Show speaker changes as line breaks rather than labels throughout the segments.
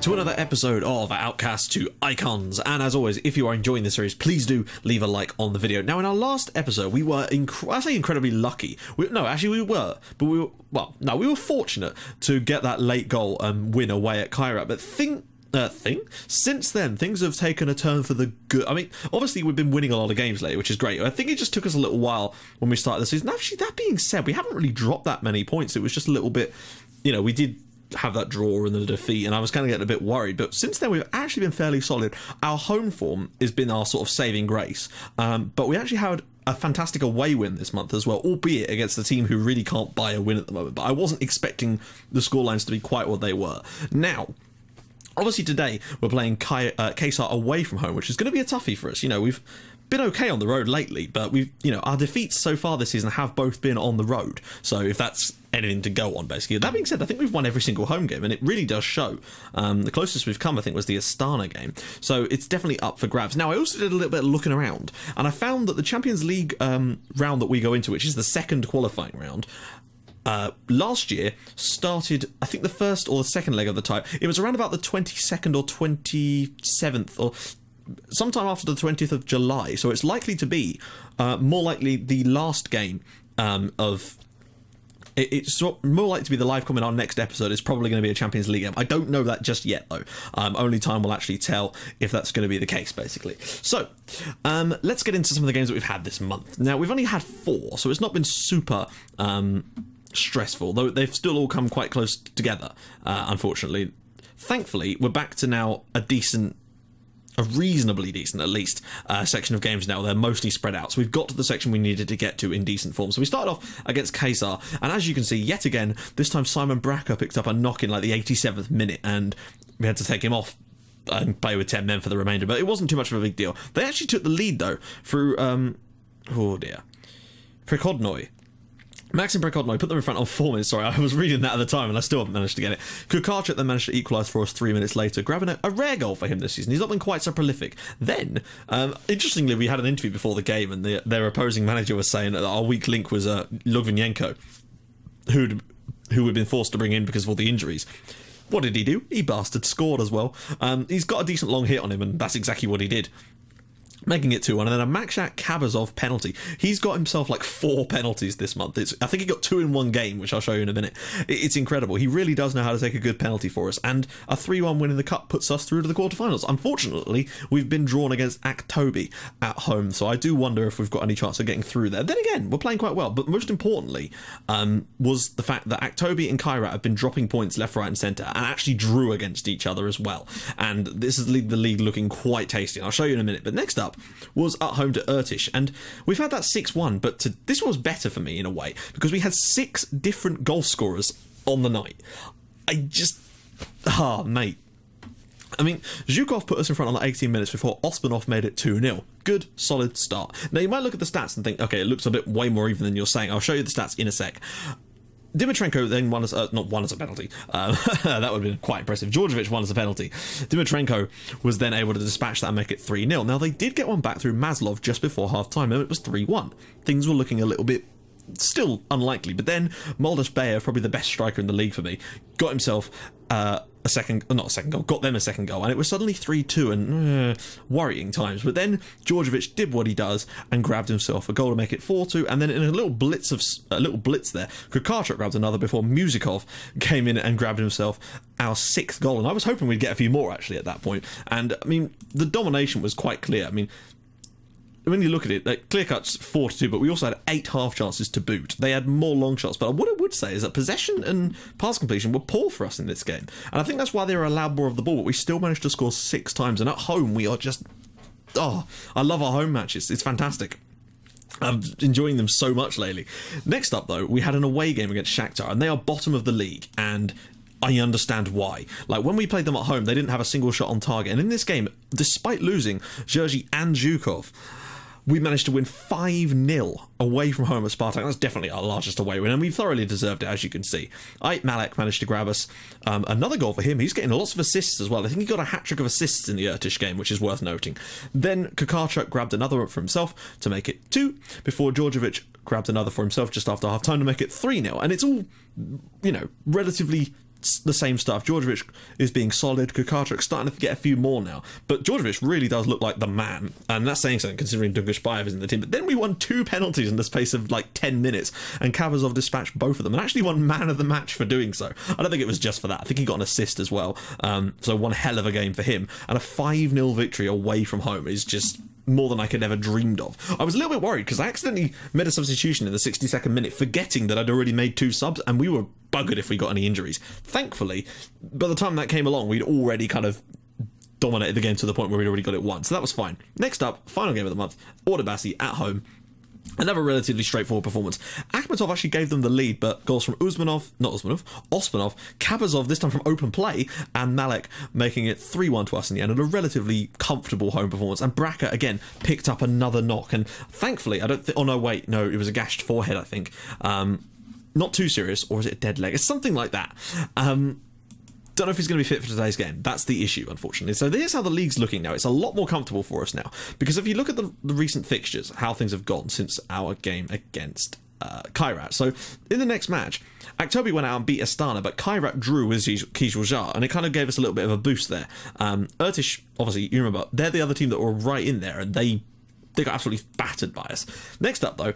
to another episode of Outcasts to Icons, and as always, if you are enjoying this series, please do leave a like on the video. Now, in our last episode, we were incredibly lucky. We were fortunate to get that late goal and win away at Kaisar, but since then, things have taken a turn for the good. I mean, obviously, we've been winning a lot of games lately, which is great. I think it just took us a little while when we started the season. Actually, that being said, we haven't really dropped that many points. It was just a little bit, we did have that draw and the defeat, and I was kind of getting a bit worried, but since then we've actually been fairly solid. Our home form has been our sort of saving grace, but we actually had a fantastic away win this month as well, albeit against a team who really can't buy a win at the moment, but I wasn't expecting the scorelines to be quite what they were. Now, obviously today we're playing Kaisar away from home, which is going to be a toughie for us. We've been okay on the road lately, but our defeats so far this season have both been on the road, so if that's anything to go on, basically. That being said, I think we've won every single home game, and it really does show. The closest we've come, I think, was the Astana game, so it's definitely up for grabs. Now, I also did a little bit of looking around, and I found that the Champions League round that we go into, which is the second qualifying round, last year started, I think, the first or the second leg of the tie. It was around about the 22nd or 27th, or sometime after the 20th of July, so it's likely to be more likely the last game of it's more likely to be the live comment. Our next episode is probably going to be a Champions League game. I don't know that just yet, though. Only time will actually tell if that's going to be the case, basically. So, let's get into some of the games that we've had this month. Now, we've only had 4, so it's not been super stressful, though they've still all come quite close together, unfortunately. Thankfully, we're back to now a reasonably decent, at least, section of games now. They're mostly spread out, so we've got to the section we needed to get to in decent form. So we started off against Kaisar, and as you can see, yet again, this time Simon Bracker picked up a knock in like the 87th minute, and we had to take him off and play with 10 men for the remainder, but it wasn't too much of a big deal. They actually took the lead, though, through, Prekodnoy. Max and Prekodnoy put them in front on 4 minutes. Sorry, I was reading that at the time and I still haven't managed to get it. Kukarchuk then managed to equalise for us 3 minutes later, grabbing a rare goal for him this season. He's not been quite so prolific. Then, interestingly, we had an interview before the game, and their opposing manager was saying that our weak link was Logvinenko, who we'd been forced to bring in because of all the injuries. What did he do? He bastard scored as well. He's got a decent long hit on him, and that's exactly what he did, making it 2-1, and then a Makshat Kabazov penalty. He's got himself like 4 penalties this month. I think he got 2 in one game, which I'll show you in a minute. It's incredible. He really does know how to take a good penalty for us, and a 3-1 win in the cup puts us through to the quarterfinals. Unfortunately, we've been drawn against Aktobi at home, so I do wonder if we've got any chance of getting through there. Then again, we're playing quite well, but most importantly was the fact that Aktobi and Kairat have been dropping points left, right and centre, and actually drew against each other as well, and this is the league looking quite tasty. I'll show you in a minute, but next up was at home to Irtish, and we've had that 6-1, but this one was better for me in a way, because we had 6 different goal scorers on the night. Mate. I mean, Zhukov put us in front on like 18 minutes before Osmanov made it 2-0. Good, solid start. Now, you might look at the stats and think, okay, it looks a bit way more even than you're saying. I'll show you the stats in a sec. Dimitrenko then won as not won as a penalty. That would have been quite impressive. Djordjevic won as a penalty. Dimitrenko was then able to dispatch that and make it 3-0. Now, they did get one back through MacLeod just before half-time, and it was 3-1. Things were looking a little bit still unlikely, but then Moldes Bayer, probably the best striker in the league for me, got himself got them a second goal, and it was suddenly 3-2 and worrying times. But then Djordjevic did what he does and grabbed himself a goal to make it 4-2, and then in a little blitz there, Kukarchuk grabbed another before Musikov came in and grabbed himself our 6th goal, and I was hoping we'd get a few more actually at that point. And I mean, the domination was quite clear. I mean, when you look at it, like, clear cuts 4-2, but we also had 8 half chances to boot. They had more long shots, but what I would say is that possession and pass completion were poor for us in this game, and I think that's why they were allowed more of the ball, but we still managed to score 6 times, and at home we are just, I love our home matches. It's fantastic. I'm enjoying them so much lately. Next up, though, we had an away game against Shakhtar, and they are bottom of the league, and I understand why. Like, when we played them at home, they didn't have a single shot on target, and in this game, despite losing Zhirji and Zhukov, we managed to win 5-0 away from home at Spartak. That's definitely our largest away win, and we thoroughly deserved it, as you can see. Malek managed to grab us another goal for him. He's getting lots of assists as well. I think he got a hat-trick of assists in the Irtish game, which is worth noting. Then Kukarchuk grabbed another one for himself to make it 2, before Djordjevic grabbed another for himself just after half-time to make it 3-0. And it's all, relatively the same stuff. Djordjevic is being solid. Kukarchuk starting to get a few more now. But Djordjevic really does look like the man. And that's saying something considering Dungushbayev is in the team. But then we won 2 penalties in the space of like 10 minutes. And Kavazov dispatched both of them. And actually won man of the match for doing so. I don't think it was just for that. I think he got an assist as well. So one hell of a game for him. And a 5-0 victory away from home is just more than I could ever dreamed of. I was a little bit worried because I accidentally made a substitution in the 62nd minute, forgetting that I'd already made 2 subs, and we were buggered if we got any injuries. Thankfully, by the time that came along, we'd already kind of dominated the game to the point where we'd already got it won, so that was fine. Next up, final game of the month, Ordubasi at home. Another relatively straightforward performance. Akhmetov actually gave them the lead, but goals from Ousmanov, Kabazov, this time from open play, and Malek making it 3-1 to us in the end, and a relatively comfortable home performance. And Bracca, again, picked up another knock, and thankfully, I don't think, oh no, wait, no, it was a gashed forehead, I think. Not too serious, or is it a dead leg? It's something like that. Don't know if he's going to be fit for today's game. That's the issue, unfortunately. So here's how the league's looking now. It's a lot more comfortable for us now. Because if you look at the recent fixtures, how things have gone since our game against Kairat. So in the next match, Aktobi went out and beat Astana, but Kairat drew with Kizilzhar, and it kind of gave us a little bit of a boost there. Irtish, obviously, you remember, they're the other team that were right in there, and they got absolutely battered by us. Next up, though,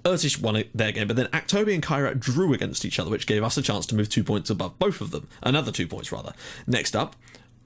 Irtish won their game, but then Aktobi and Kairat drew against each other, which gave us a chance to move 2 points above both of them. Another 2 points, rather. Next up,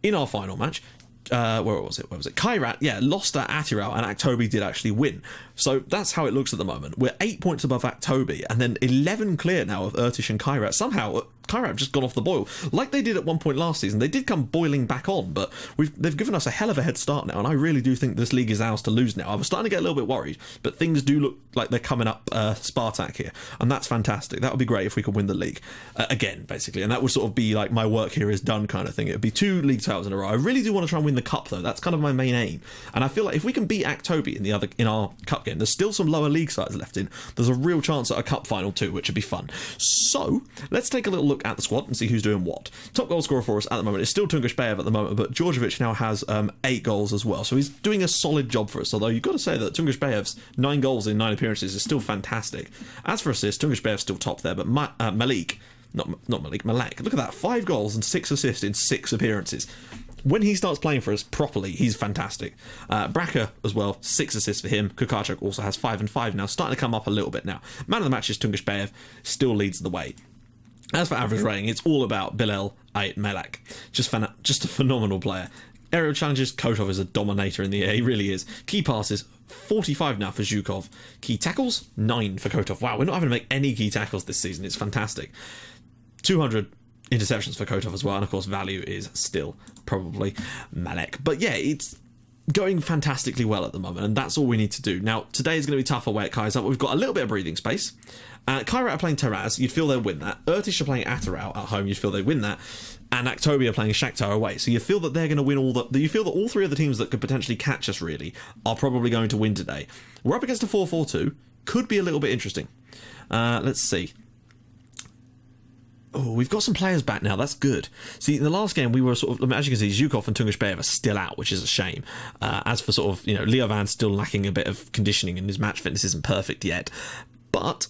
in our final match, where was it? Kairat, lost at Atirau, and Aktobi did actually win. So that's how it looks at the moment. We're 8 points above Aktobi, and then 11 clear now of Irtish and Kairat. Somehow, Kairat have just gone off the boil, like they did at one point last season. They did come boiling back on, but they've given us a hell of a head start now, and I really do think this league is ours to lose now. I was starting to get a little bit worried, but things do look like they're coming up Spartak here, and that's fantastic. That would be great if we could win the league again, basically, and that would sort of be like my work here is done kind of thing. It would be 2 league titles in a row. I really do want to try and win the cup, though. That's kind of my main aim, and I feel like if we can beat Aktobi in our cup game, there's still some lower league sides left in. There's a real chance at a cup final too, which would be fun. So let's take a little look at the squad and see who's doing what. Top goal scorer for us at the moment is still Tungushbayev at the moment, but Djordjevic now has 8 goals as well, so he's doing a solid job for us. Although you've got to say that Tungushbayev's 9 goals in 9 appearances is still fantastic. As for assists, Tungushbayev's still top there, but Malek, look at that, 5 goals and 6 assists in 6 appearances. When he starts playing for us properly, he's fantastic. Bracca as well, 6 assists for him. Kukarchuk also has 5 and 5 now, starting to come up a little bit now. Man of the match is Tungushbayev, still leads the way. As for average rating, it's all about Bilal Ait Melek. Just a phenomenal player. Aerial challenges, Kotov is a dominator in the air, he really is. Key passes, 45 now for Zhukov. Key tackles, 9 for Kotov. Wow, we're not having to make any key tackles this season, it's fantastic. 200 interceptions for Kotov as well, and of course value is still probably Malek. But yeah, it's going fantastically well at the moment, and that's all we need to do. Now, today is going to be tough away at Kaisar, but we've got a little bit of breathing space. Kairat are playing Taraz, you'd feel they'll win that. Irtish are playing Atirau at home, you'd feel they win that. And Aktobi are playing Shakhtar away, so you feel that they're going to win you feel that all 3 of the teams that could potentially catch us, really, are probably going to win today. We're up against a 4-4-2, could be a little bit interesting. Let's see. Oh, we've got some players back now. That's good. See, in the last game, we were sort of, as you can see, Zhukov and Tungushbayev are still out, which is a shame. As for sort of, Leo Van's still lacking a bit of conditioning, and his match fitness isn't perfect yet. But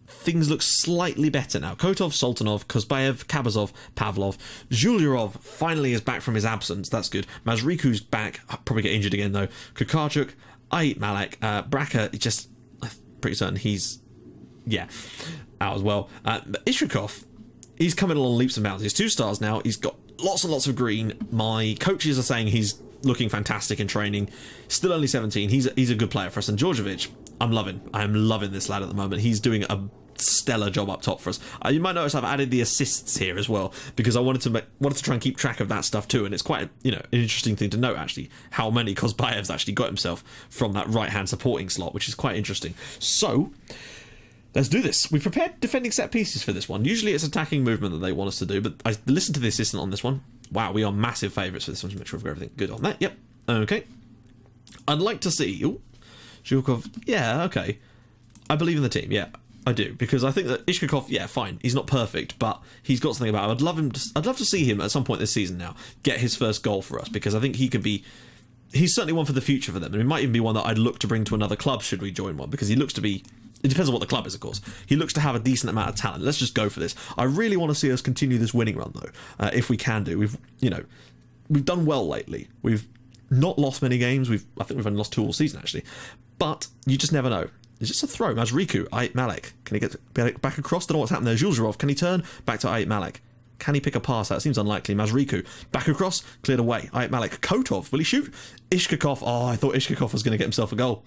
things look slightly better now. Kotov, Sultanov, Kozbayev, Kabazov, Pavlov, Zhulyarov finally is back from his absence. That's good. Mazriku's back. I'll probably get injured again, though. Kukarchuk, Ait Malek, Bracca, I'm pretty certain he's, out as well. Ishrikov, he's coming along leaps and bounds. He's 2 stars now. He's got lots and lots of green. My coaches are saying he's looking fantastic in training. Still only 17. He's a good player for us. And Djordjevic, I am loving this lad at the moment. He's doing a stellar job up top for us. You might notice I've added the assists here as well, because I wanted to try and keep track of that stuff too, and it's quite an interesting thing to note actually how many Kozbayev's actually got himself from that right hand supporting slot, which is quite interesting. So let's do this. We prepared defending set pieces for this one. Usually it's attacking movement that they want us to do, but I listened to the assistant on this one. Wow, we are massive favourites for this one, to make sure we've got everything good on that. Yep. Okay. I'd like to see... Oh, Zhukov. Yeah, okay. I believe in the team, yeah. I do, because I think that Ishkakov, yeah, fine. He's not perfect, but he's got something about him. I'd love to see him at some point this season now get his first goal for us, because I think he could be... He's certainly one for the future for them, and he might even be one that I'd look to bring to another club should we join one, because he looks to be It depends on what the club is, of course. He looks to have a decent amount of talent. Let's just go for this. I really want to see us continue this winning run, though, if we can do. We've done well lately. We've not lost many games. I think we've only lost 2 all season, actually. But you just never know. It's just a throw. Mazriku, Ait Malek. Can he get back across? Don't know what's happened there. Julzharov, can he turn? Back to Ait Malek. Can he pick a pass out? Seems unlikely. Mazriku, back across, cleared away. Ait Malek, Kotov, will he shoot? Ishkakov, I thought Ishkakov was going to get himself a goal.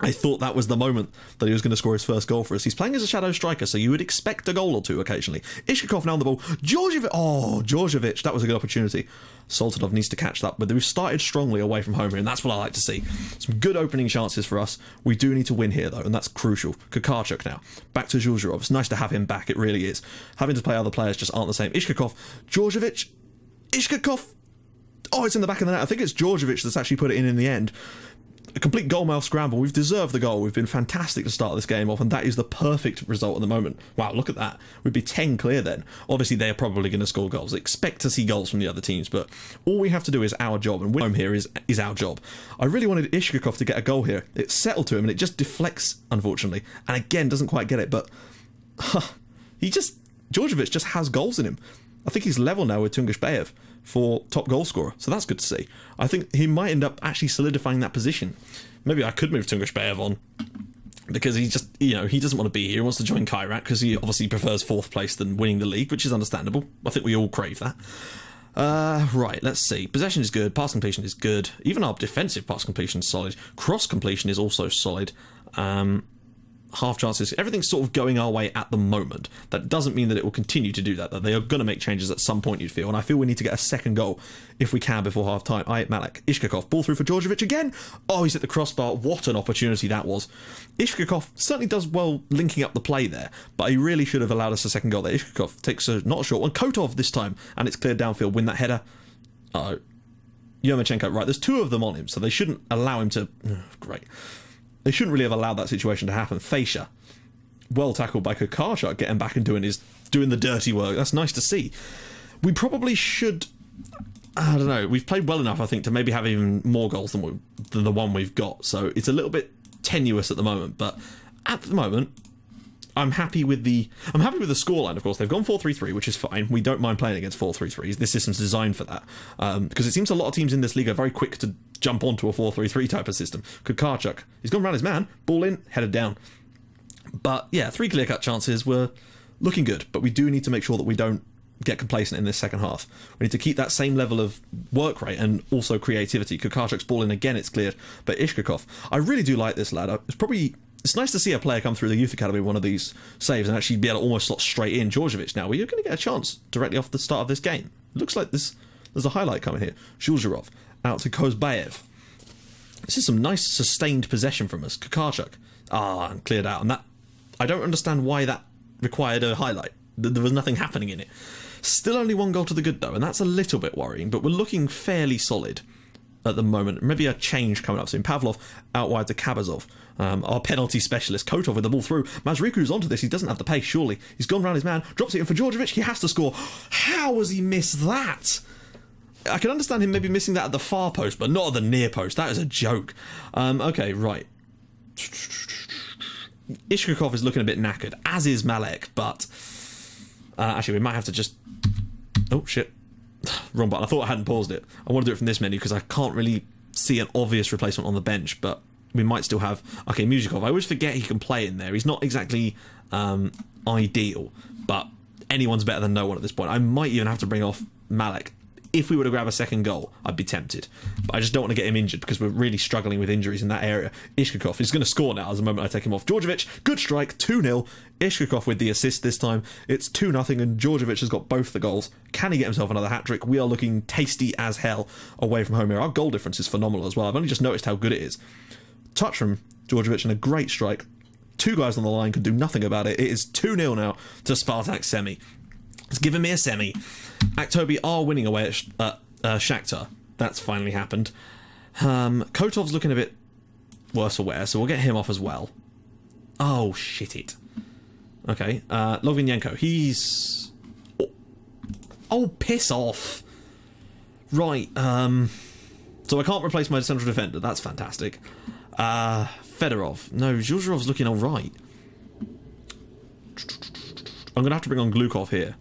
I thought that was the moment that he was going to score his first goal for us. He's playing as a shadow striker, so you would expect a goal or two occasionally. Ishkakov now on the ball. Djordjevic, that was a good opportunity. Soltadov needs to catch that, but we've started strongly away from home here, and that's what I like to see. Some good opening chances for us. We do need to win here, though, and that's crucial. Kakarchuk now. Back to Julzharov. It's nice to have him back, it really is. Having to play other players just aren't the same. Ishkakov. Djordjevic. Ishkakov. Oh, it's in the back of the net. I think it's Djordjevic that's actually put it in the end. A complete goal-mouth scramble. We've deserved the goal. We've been fantastic to start this game off, and that is the perfect result at the moment. Wow, look at that. We'd be 10 clear then. Obviously, they're probably going to score goals. Expect to see goals from the other teams, but all we have to do is our job, and winning home here is our job. I really wanted Ishkakov to get a goal here. It settled to him, and it just deflects, unfortunately. And again, doesn't quite get it, but Djordjevic just has goals in him. I think he's level now with Tungushbayev for top goal scorer, so that's good to see. I think he might end up actually solidifying that position. Maybe I could move Tungushbayev on, because he just, he doesn't want to be here. He wants to join Kairat because he obviously prefers 4th place than winning the league, which is understandable. I think we all crave that. Right, let's see. Possession is good, pass completion is good. Even our defensive pass completion is solid. Cross completion is also solid. Half chances, everything's sort of going our way at the moment. That doesn't mean that it will continue to do that they are going to make changes at some point, you'd feel, and I feel we need to get a second goal if we can before half time. Ait Malek, Ishkakov, ball through for Djordjevic again. Oh, he's hit the crossbar. What an opportunity that was. Ishkakov certainly does well linking up the play there, but he really should have allowed us a second goal there. Ishkakov takes not a short one. Kotov this time, and it's cleared downfield. Win that header. Yomachenko, right, there's 2 of them on him, so they shouldn't allow him to... great. They shouldn't really have allowed that situation to happen. Fascia, well tackled by Kakarchuk, getting back and doing the dirty work. That's nice to see. We probably should... I don't know. We've played well enough, I think, to maybe have even more goals than the one we've got. So it's a little bit tenuous at the moment. But at the moment, I'm happy with the scoreline. Of course, they've gone 4-3-3, which is fine. We don't mind playing against 4-3-3s. This system's designed for that, because it seems a lot of teams in this league are very quick to jump onto a 4-3-3 type of system. Kakarchuk, he's gone around his man, ball in, headed down. But yeah, 3 clear-cut chances were looking good, but we do need to make sure that we don't get complacent in this second half. We need to keep that same level of work rate and also creativity. Kakarchuk's ball in again, it's cleared, but Ishkakov, I really do like this lad. It's nice to see a player come through the youth academy one of these saves and actually be able to almost slot straight in. Djordjevic now, well, you're going to get a chance directly off the start of this game. It looks like there's a highlight coming here. Julzharov out to Kozbayev. This is some nice sustained possession from us. Kakarchuk, and cleared out. And that, I don't understand why that required a highlight. There was nothing happening in it. Still only 1 goal to the good though, and that's a little bit worrying, but we're looking fairly solid at the moment. Maybe a change coming up soon. Pavlov out wide to Kabazov. Our penalty specialist. Kotov with the ball through. Mazriku's onto this. He doesn't have the pace, surely. He's gone round his man. Drops it in for Djordjevic. He has to score. How has he missed that? I can understand him maybe missing that at the far post, but not at the near post. That is a joke. Okay, right. Ishkakov is looking a bit knackered, as is Malek, but... actually, we might have to just... Oh, shit. Wrong button. I thought I hadn't paused it. I want to do it from this menu because I can't really see an obvious replacement on the bench, but we might still have... Okay, Muzikov. I always forget he can play in there. He's not exactly ideal, but anyone's better than no one at this point. I might even have to bring off Malek. If we were to grab a second goal, I'd be tempted. But I just don't want to get him injured because we're really struggling with injuries in that area. Ishkakov is going to score now as the moment I take him off. Djordjevic, good strike, 2-0. Ishkakov with the assist this time. It's 2-0 and Djordjevic has got both the goals. Can he get himself another hat-trick? We are looking tasty as hell away from home here. Our goal difference is phenomenal as well. I've only just noticed how good it is. Touch from Djordjevic and a great strike. 2 guys on the line could do nothing about it. It is 2-0 now to Spartak Semi. It's given me a semi. Aktobi are winning away at Shakhtar. That's finally happened. Kotov's looking a bit worse for wear, so we'll get him off as well. Oh, shit it. Okay, Logvinenko, he's... Oh, piss off. Right, so I can't replace my central defender. That's fantastic. Fedorov. No, Zhuzharov's looking all right. I'm going to have to bring on Glukov here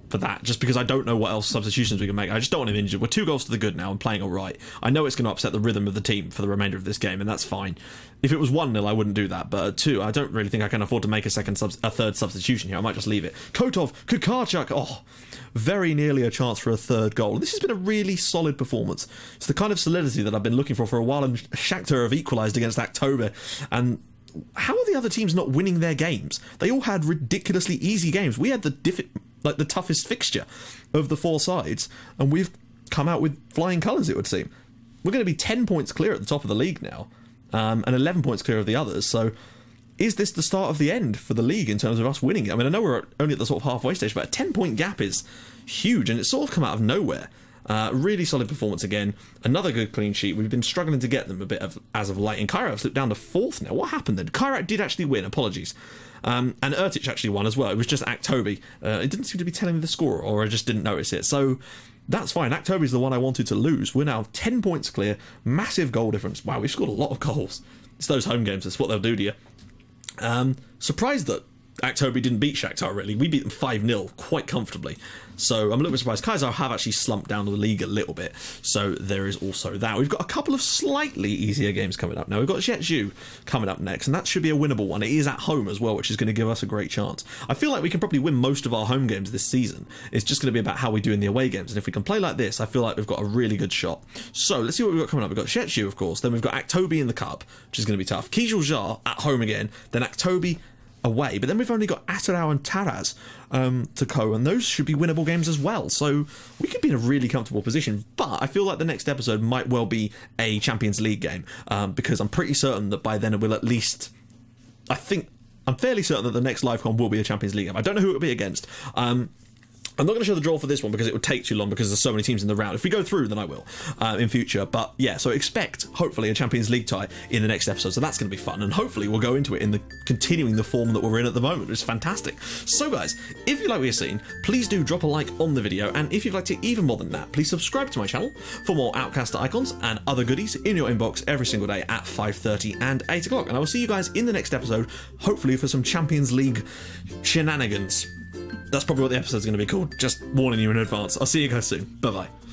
for that, just because I don't know what else substitutions we can make. I just don't want him injured. We're 2 goals to the good now and playing all right. I know it's going to upset the rhythm of the team for the remainder of this game, and that's fine. If it was 1-0, I wouldn't do that, but at 2, I don't really think I can afford to make a third substitution here. I might just leave it. Kotov, Kukarchuk, oh, very nearly a chance for a 3rd goal. This has been a really solid performance. It's the kind of solidity that I've been looking for a while, and Shakhtar have equalised against October, and how are the other teams not winning their games? They all had ridiculously easy games. We had the toughest fixture of the 4 sides, and we've come out with flying colours, it would seem. We're going to be 10 points clear at the top of the league now, and 11 points clear of the others, so is this the start of the end for the league in terms of us winning it? I mean, I know we're only at the sort of halfway stage, but a 10-point gap is huge, and it's sort of come out of nowhere. Really solid performance again. Another good clean sheet. We've been struggling to get them a bit as of late, and Kairat slipped down to 4th now. What happened then? Kairat did actually win, apologies. And Ertic actually won as well. It was just Aktobi. It didn't seem to be telling me the score, or I just didn't notice it. So that's fine. Aktobi's the one I wanted to lose. We're now 10 points clear. Massive goal difference. Wow, we've scored a lot of goals. It's those home games. That's what they'll do to you. Surprised that Aktobi didn't beat Shakhtar, really. We beat them 5-0 quite comfortably. So I'm a little bit surprised. Kaisar have actually slumped down to the league a little bit. So there is also that. We've got a couple of slightly easier games coming up now. We've got Jeju coming up next, and that should be a winnable one. It is at home as well, which is going to give us a great chance. I feel like we can probably win most of our home games this season. It's just going to be about how we do in the away games. And if we can play like this, I feel like we've got a really good shot. So let's see what we've got coming up. We've got Jeju, of course. Then we've got Aktobi in the cup, which is going to be tough. Kijuljar at home again. Then Aktobi away, but then we've only got Atarau and Taraz to go, and those should be winnable games as well, so we could be in a really comfortable position. But I feel like the next episode might well be a Champions League game, because I'm pretty certain that by then it will at least, I'm fairly certain that the next LiveCon will be a Champions League game. I don't know who it will be against. I'm not going to show the draw for this one because it would take too long because there's so many teams in the round. If we go through, then I will in future. But yeah, so expect, hopefully, a Champions League tie in the next episode. So that's going to be fun. And hopefully we'll go into it in the continuing the form that we're in at the moment. It's fantastic. So guys, if you like what you're seeing, please do drop a like on the video. And if you'd like to even more than that, please subscribe to my channel for more Outcast icons and other goodies in your inbox every single day at 5:30 and 8 o'clock. And I will see you guys in the next episode, hopefully for some Champions League shenanigans. That's probably what the episode's going to be called. Just warning you in advance. I'll see you guys soon. Bye-bye.